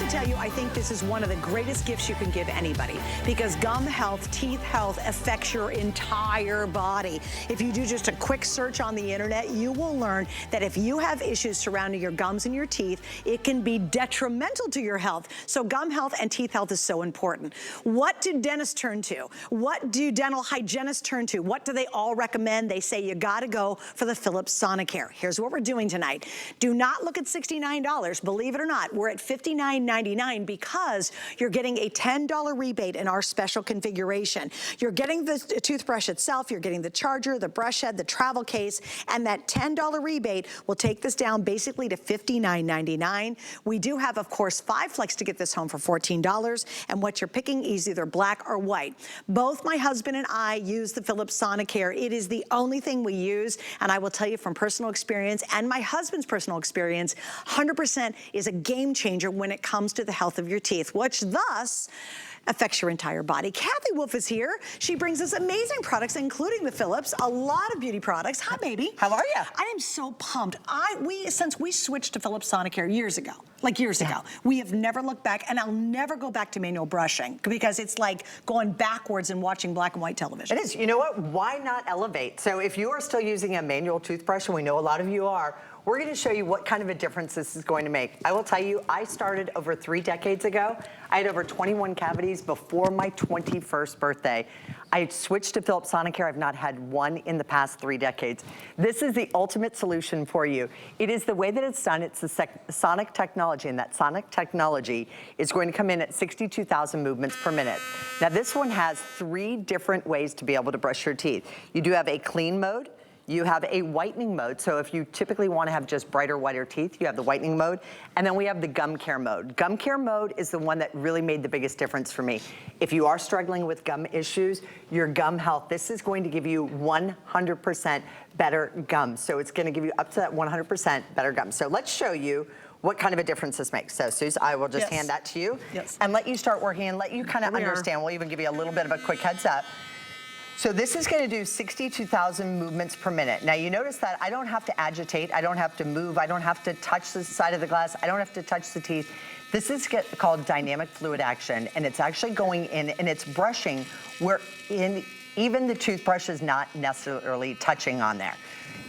tell you, I think this is one of the greatest gifts you can give anybody, because gum health, teeth health affects your entire body. If you do just a quick search on the internet, you will learn that if you have issues surrounding your gums and your teeth, it can be detrimental to your health. So gum health and teeth health is so important. What do dentists turn to? What do dental hygienists turn to? What do they all recommend? They say you gotta go for the Philips Sonicare. Here's what we're doing tonight. Do not look at $69. Believe it or not, we're at $59.99 because you're getting a $10 rebate in our special configuration. You're getting the toothbrush itself, you're getting the charger, the brush head, the travel case, and that $10 rebate will take this down basically to $59.99. We do have, of course, 5 flex to get this home for $14, and what you're picking is either black or white. Both my husband and I use the Philips Sonicare. It is the only thing we use, and I will tell you from personal experience and my husband's personal experience, 100% is a game changer when it comes to the health of your teeth, which thus affects your entire body. Kathy Wolf is here. She brings us amazing products, including the Philips, a lot of beauty products. Hi, baby. How are you? I am so pumped. Since we switched to Philips Sonicare years ago, we have never looked back, and I'll never go back to manual brushing because it's like going backwards and watching black and white television. It is. You know what? Why not elevate? So if you are still using a manual toothbrush, and we know a lot of you are, we're going to show you what kind of a difference this is going to make. I will tell you, I started over 3 decades ago. I had over 21 cavities before my 21st birthday. I switched to Philips Sonicare. I've not had one in the past 3 decades. This is the ultimate solution for you. It is the way that it's done. It's the sonic technology, and that sonic technology is going to come in at 62,000 movements per minute. Now, this one has 3 different ways to be able to brush your teeth. You do have a clean mode. You have a whitening mode, so if you typically want to have just brighter, whiter teeth, you have the whitening mode. And then we have the gum care mode. Gum care mode is the one that really made the biggest difference for me. If you are struggling with gum issues, your gum health, this is going to give you 100% better gums. So it's going to give you up to that 100% better gums. So let's show you what kind of a difference this makes. So, Suze, I will just hand that to you and let you start working and let you kind of understand. We'll even give you a little bit of a quick heads up. So this is going to do 62,000 movements per minute. Now you notice that I don't have to agitate, I don't have to move, I don't have to touch the side of the glass, I don't have to touch the teeth. This is called dynamic fluid action, and it's actually going in and it's brushing where even the toothbrush is not necessarily touching on there.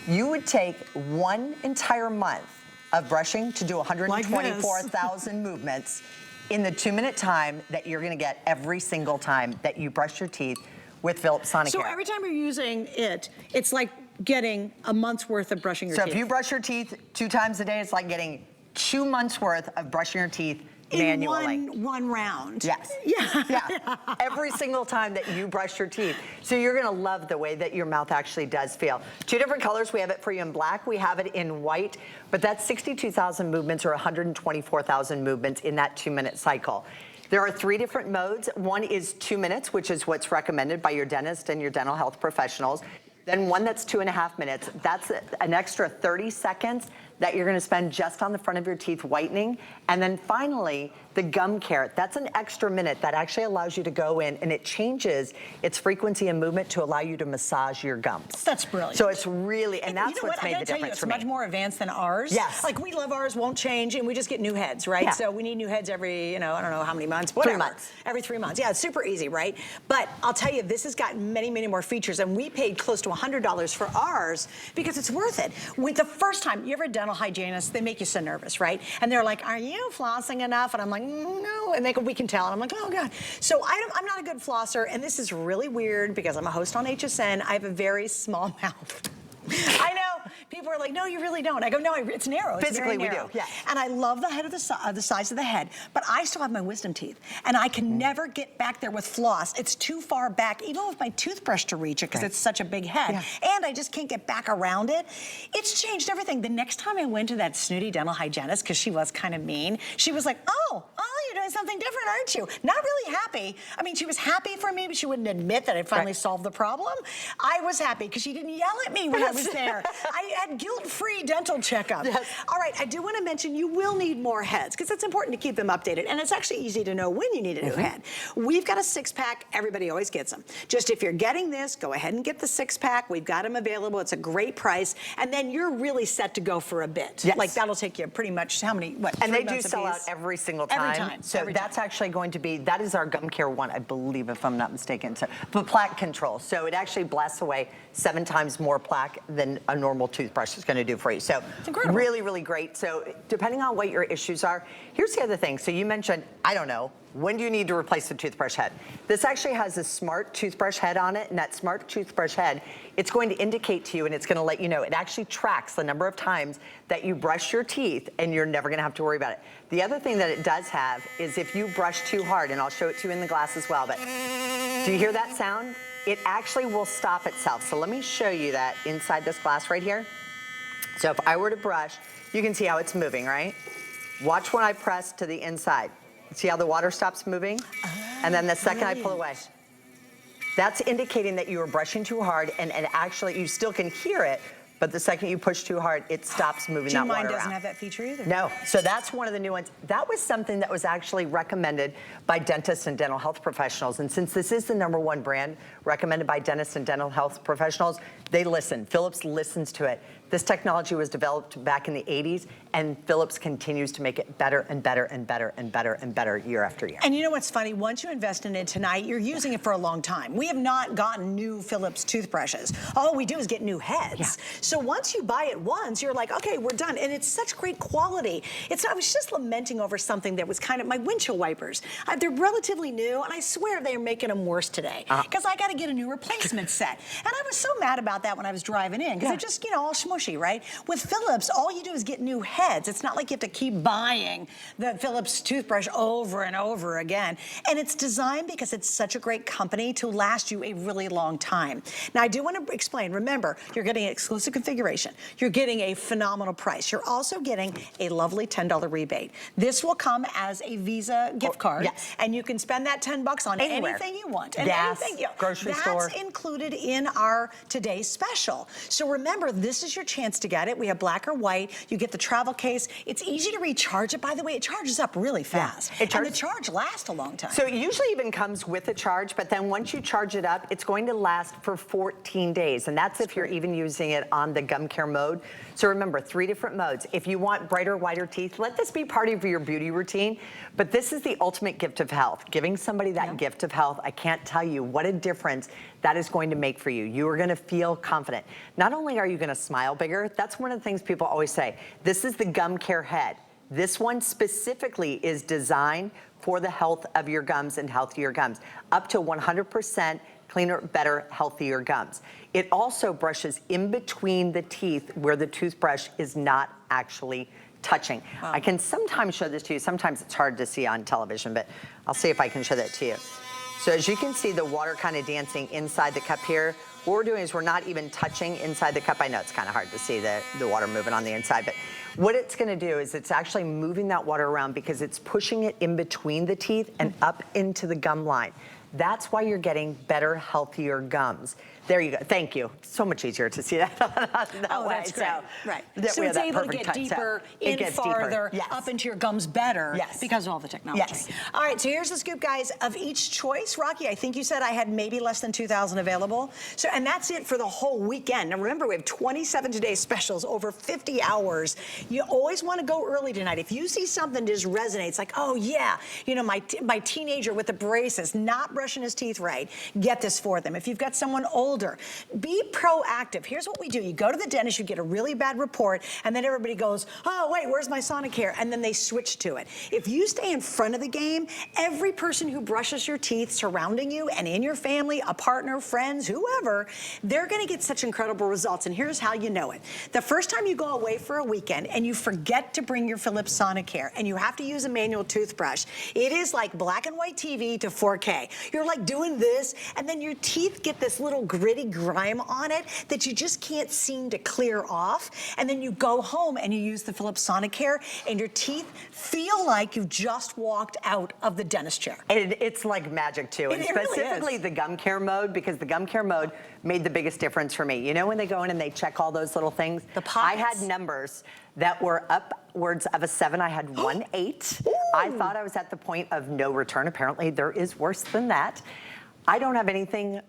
You would take 1 entire month of brushing to do 124,000 movements in the 2-minute time that you're going to get every single time that you brush your teeth with Philips Sonicare. So every time you're using it, it's like getting a month's worth of brushing your teeth. So if you brush your teeth 2 times a day, it's like getting 2 months worth of brushing your teeth manually. In one round. Yes. Yeah. Every single time that you brush your teeth. So you're gonna love the way that your mouth actually does feel. 2 different colors. We have it for you in black. We have it in white. But that's 62,000 movements or 124,000 movements in that 2-minute cycle. There are 3 different modes. One is 2 minutes, which is what's recommended by your dentist and your dental health professionals. Then one that's 2.5 minutes. That's an extra 30 seconds that you're gonna spend just on the front of your teeth whitening. And then finally, the gum care. That's an extra minute that actually allows you to go in and it changes its frequency and movement to allow you to massage your gums. That's brilliant. So it's really, and that's what's made the difference for me. It's much more advanced than ours. Yes. Like we love ours, won't change, and we just get new heads, right? Yeah. So we need new heads every, I don't know how many months, whatever. 3 months. Every 3 months. Yeah, it's super easy, right? But I'll tell you, this has got many, many more features, and we paid close to $100 for ours because it's worth it. With the first time, you ever a dental hygienist, they make you so nervous, right? And they're like, are you flossing enough? And I'm like, no. And they go, we can tell. And I'm like, oh God. So I'm not a good flosser, and this is really weird because I'm a host on HSN. I have a very small mouth. I know. People are like, no, you really don't. I go, no, it's narrow. It's physically very narrow. We do, yeah. And I love the head of the size of the head, but I still have my wisdom teeth, and I can never get back there with floss. It's too far back, even with my toothbrush to reach it, because it's such a big head. Yeah. And I just can't get back around it. It's changed everything. The next time I went to that snooty dental hygienist, because she was kind of mean, she was like, oh, all you do trying something different, aren't you? Not really happy. I mean, she was happy for me, but she wouldn't admit that I finally solved the problem. I was happy because she didn't yell at me when I was there. I had guilt-free dental checkup. Yes. All right, I do want to mention you will need more heads because it's important to keep them updated, and it's actually easy to know when you need a new head. We've got a 6-pack. Everybody always gets them. Just if you're getting this, go ahead and get the 6-pack. We've got them available. It's a great price, and then you're really set to go for a bit. Yes. Like that'll take you pretty much how many? What? And 3 they do months sell out apiece? every single time. Every time. So that's actually going to be, that is our gum care one, I believe, if I'm not mistaken. So, but plaque control. So it actually blasts away 7 times more plaque than a normal toothbrush is going to do for you. So really, really great. So depending on what your issues are, here's the other thing. So you mentioned, I don't know, when do you need to replace the toothbrush head? This actually has a smart toothbrush head on it, and that smart toothbrush head, it's going to indicate to you and it's going to let you know. It actually tracks the number of times that you brush your teeth, and you're never going to have to worry about it. The other thing that it does have is if you brush too hard, and I'll show it to you in the glass as well, but do you hear that sound? It actually will stop itself. So let me show you that inside this glass right here. So if I were to brush, you can see how it's moving, right? Watch when I press to the inside. See how the water stops moving? And then the second I pull away. That's indicating that you are brushing too hard, and actually you still can hear it, but the second you push too hard, it stops moving that water around. Mine doesn't have that feature either. No, so that's one of the new ones. That was something that was actually recommended by dentists and dental health professionals, and since this is the #1 brand recommended by dentists and dental health professionals, they listen. Philips listens to it. This technology was developed back in the 80s, and Philips continues to make it better and better and better and better and better year after year. And you know what's funny? Once you invest in it tonight, you're using it for a long time. We have not gotten new Philips toothbrushes. All we do is get new heads. Yeah. So once you buy it once, you're like, okay, we're done. And it's such great quality. I was just lamenting over something that was kind of my windshield wipers. They're relatively new, and I swear they're making them worse today because I got to get a new replacement set. And I was so mad about that when I was driving in because they're just, you know, all smushy, right? With Philips, all you do is get new heads. It's not like you have to keep buying the Philips toothbrush over and over again. And it's designed because it's such a great company to last you a really long time. Now, I do want to explain, remember, you're getting an exclusive configuration. You're getting a phenomenal price. You're also getting a lovely $10 rebate. This will come as a Visa gift card. Yes. And you can spend that $10 on anywhere. anything you want. And gas, anything, grocery store. That's included in our today's special. So remember, this is your chance to get it. We have black or white. You get the travel case. It's easy to recharge it. By the way, it charges up really fast. Yeah. And the charge lasts a long time. So it usually even comes with a charge, but then once you charge it up, it's going to last for 14 days. And that's if you're even using it on the gum care mode. So remember, 3 different modes. If you want brighter, whiter teeth, let this be part of your beauty routine. But this is the ultimate gift of health. Giving somebody that gift of health, I can't tell you what a difference that is going to make for you. You are going to feel confident. Not only are you going to smile bigger, that's one of the things people always say. This is the gum care head. This one specifically is designed for the health of your gums and healthier gums. Up to 100% cleaner, better, healthier gums. It also brushes in between the teeth where the toothbrush is not actually touching. Wow. I can sometimes show this to you. Sometimes it's hard to see on television, but I'll see if I can show that to you. So as you can see the water kind of dancing inside the cup here, what we're doing is we're not even touching inside the cup. I know it's kind of hard to see the water moving on the inside, but what it's going to do is it's actually moving that water around because it's pushing it in between the teeth and up into the gum line. That's why you're getting better, healthier gums. There you go. Thank you. So much easier to see that that way. That's great. So, right. that So it's able to get deeper, in farther, up into your gums better because of all the technology. Yes. All right, so here's the scoop, guys. Of each choice, Rocky, I think you said I had maybe less than 2,000 available. So, and that's it for the whole weekend. Now remember, we have 27 today's specials, over 50 hours. You always want to go early tonight. If you see something that just resonates, like, oh yeah, you know, my teenager with the braces, not brushing his teeth right, get this for them. If you've got someone older, be proactive. Here's what we do. You go to the dentist, you get a really bad report, and then everybody goes, oh, wait, where's my Sonicare? And then they switch to it. If you stay in front of the game, every person who brushes your teeth surrounding you and in your family, a partner, friends, whoever, they're going to get such incredible results. And here's how you know it. The first time you go away for a weekend and you forget to bring your Philips Sonicare and you have to use a manual toothbrush, it is like black and white TV to 4K. You're like doing this, and then your teeth get this little grit gritty grime on it that you just can't seem to clear off. And then you go home and you use the Philips Sonicare and your teeth feel like you've just walked out of the dentist chair. And it's like magic too. And specifically the gum care mode, because the gum care mode made the biggest difference for me. You know when they go in and they check all those little things? The pockets. I had numbers that were upwards of a 7. I had 1.8. I thought I was at the point of no return. Apparently there is worse than that. I don't have anything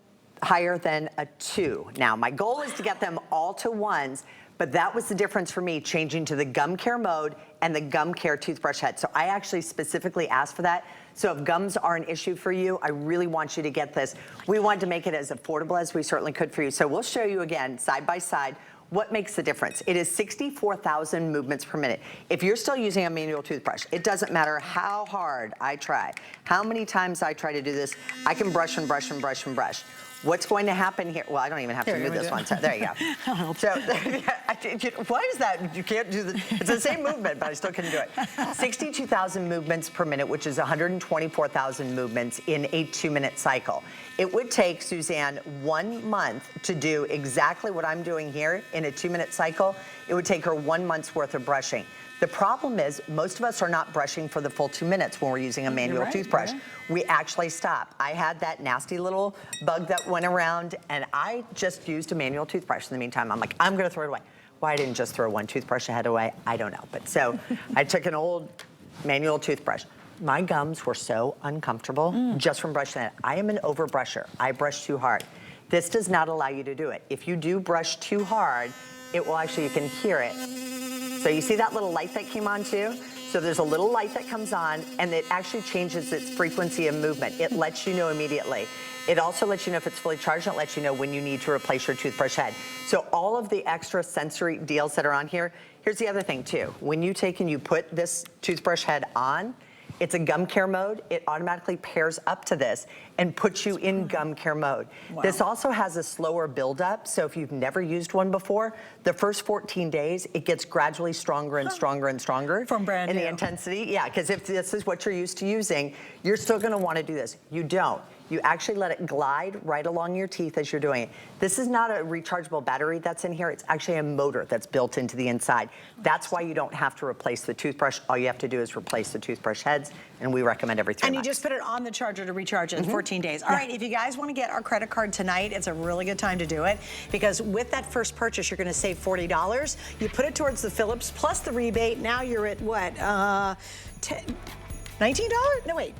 higher than a 2. Now, my goal is to get them all to 1s, but that was the difference for me, changing to the gum care mode and the gum care toothbrush head. So I actually specifically asked for that. So if gums are an issue for you, I really want you to get this. We wanted to make it as affordable as we certainly could for you. So we'll show you again, side by side, what makes the difference. It is 64,000 movements per minute. If you're still using a manual toothbrush, it doesn't matter how hard I try, how many times I try to do this, I can brush and brush and brush and brush. What's going to happen here? Well, I don't even have to move this one. So there you go. So why is that? You can't do the, it's the same movement, but I still couldn't do it. 62,000 movements per minute, which is 124,000 movements in a 2-minute cycle. It would take Suzanne 1 month to do exactly what I'm doing here in a 2-minute cycle. It would take her 1 month's worth of brushing. The problem is most of us are not brushing for the full 2 minutes when we're using a manual toothbrush. We actually stop. I had that nasty little bug that went around and I just used a manual toothbrush in the meantime. I'm like, I'm gonna throw it away. Why I didn't just throw one toothbrush ahead away, I don't know. But so I took an old manual toothbrush. My gums were so uncomfortable just from brushing it. I am an overbrusher. I brush too hard. This does not allow you to do it. If you do brush too hard, it will actually, you can hear it. So you see that little light that came on too? So there's a little light that comes on and it actually changes its frequency of movement. It lets you know immediately. It also lets you know if it's fully charged and it lets you know when you need to replace your toothbrush head. So all of the extra sensory deals that are on here, here's the other thing too. When you take and you put this toothbrush head on, it's a gum care mode. It automatically pairs up to this and puts you in gum care mode. Wow. This also has a slower buildup. So if you've never used one before, the first 14 days, it gets gradually stronger and stronger and stronger. From brand new. In the intensity, yeah, because if this is what you're used to using, you're still gonna wanna do this. You don't. You actually let it glide right along your teeth as you're doing it. This is not a rechargeable battery that's in here. It's actually a motor that's built into the inside. That's why you don't have to replace the toothbrush. All you have to do is replace the toothbrush heads, and we recommend every 3 months. And you just put it on the charger to recharge it in 14 days. All right, if you guys want to get our credit card tonight, it's a really good time to do it because with that first purchase, you're going to save $40. You put it towards the Philips plus the rebate. Now you're at what? $19? No, wait.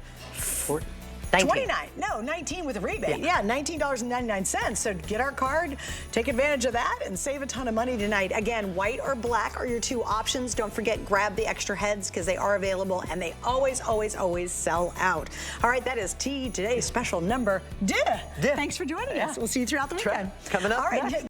29, no, 19 with a rebate. Yeah, $19.99. So get our card, take advantage of that, and save a ton of money tonight. Again, white or black are your 2 options. Don't forget, grab the extra heads because they are available and they always, always, always sell out. All right, that is today's special number. Thanks for joining us. We'll see you throughout the weekend. Coming up. All right. Next.